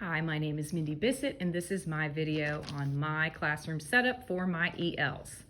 Hi, my name is Mindy Bissett, and this is my video on my classroom setup for my ELs.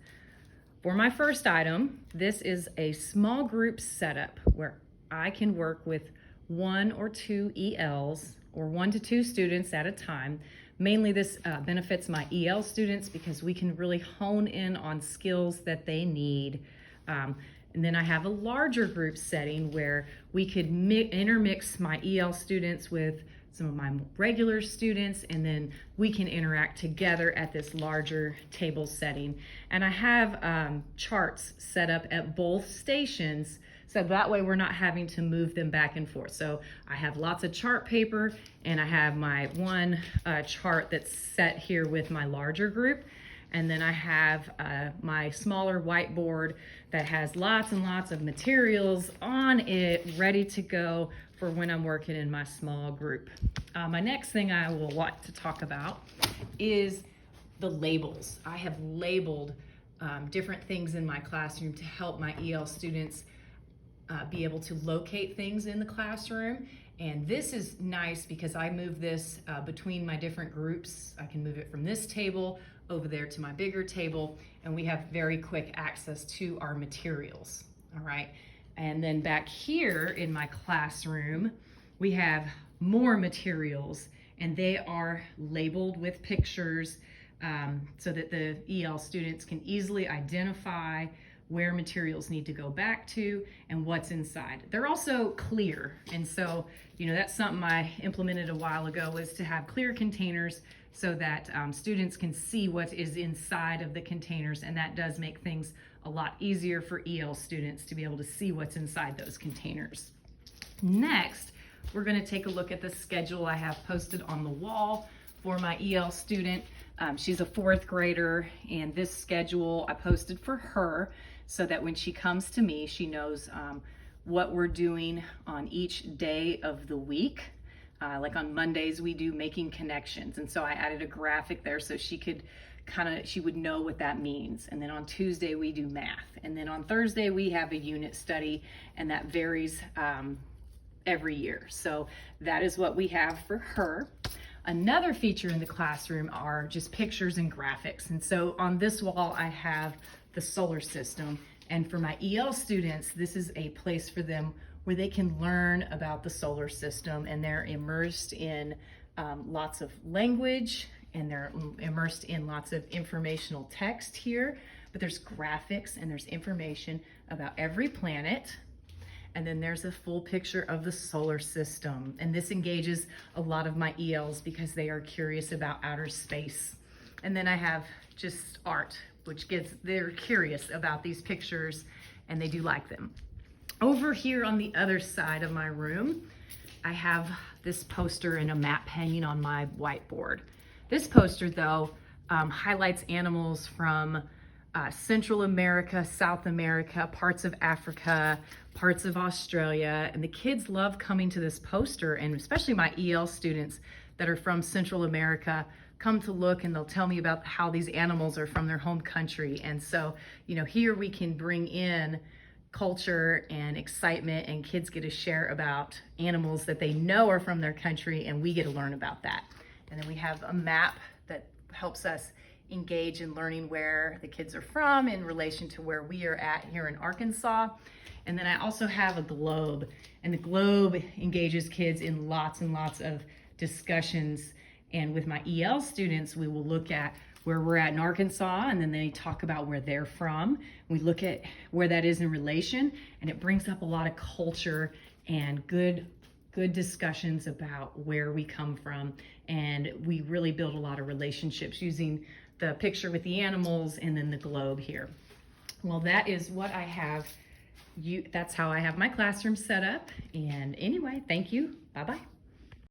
For my first item, this is a small group setup where I can work with 1 or 2 ELs or 1 to 2 students at a time. Mainly this benefits my EL students because we can really hone in on skills that they need. And then I have a larger group setting where we could intermix my EL students with some of my regular students, and then we can interact together at this larger table setting. And I have charts set up at both stations, so that way we're not having to move them back and forth. So I have lots of chart paper, and I have my one chart that's set here with my larger group. And then I have my smaller whiteboard that has lots and lots of materials on it ready to go for when I'm working in my small group. My next thing I will want to talk about is the labels. I have labeled different things in my classroom to help my EL students be able to locate things in the classroom. And this is nice because I move this between my different groups. I can move it from this table over there to my bigger table, and we have very quick access to our materials, all right? And then back here in my classroom, we have more materials, and they are labeled with pictures so that the EL students can easily identify where materials need to go back to and what's inside. They're also clear, and so that's something I implemented a while ago, was to have clear containers so that students can see what is inside of the containers, and that does make things a lot easier for EL students to be able to see what's inside those containers. Next, we're going to take a look at the schedule I have posted on the wall for my EL student. She's a 4th grader, and this schedule I posted for her so that when she comes to me, she knows what we're doing on each day of the week. Like on Mondays, we do making connections, and so I added a graphic there so she would know what that means. And then on Tuesday, we do math, and then on Thursday, we have a unit study, and that varies every year. So that is what we have for her. Another feature in the classroom are just pictures and graphics. And so on this wall, I have the solar system. And for my EL students, this is a place for them where they can learn about the solar system, and they're immersed in lots of language, and they're immersed in lots of informational text here, but there's graphics and there's information about every planet. And then there's a full picture of the solar system. And this engages a lot of my ELs because they are curious about outer space. And then I have just art, they're curious about these pictures and they do like them. Over here on the other side of my room, I have this poster and a map hanging on my whiteboard. This poster, though, highlights animals from Central America, South America, parts of Africa, parts of Australia, and the kids love coming to this poster, and especially my EL students that are from Central America come to look, and they'll tell me about how these animals are from their home country. And so, here we can bring in culture and excitement, and kids get to share about animals that they know are from their country, and we get to learn about that. And then we have a map that helps us engage in learning where the kids are from in relation to where we are at here in Arkansas. And then I also have a globe, and the globe engages kids in lots and lots of discussions. And with my EL students, we will look at where we're at in Arkansas, and then they talk about where they're from. We look at where that is in relation, and it brings up a lot of culture and good discussions about where we come from. And we really build a lot of relationships using the picture with the animals and then the globe here. Well, that is what I have. That's how I have my classroom set up. And anyway, thank you. Bye-bye.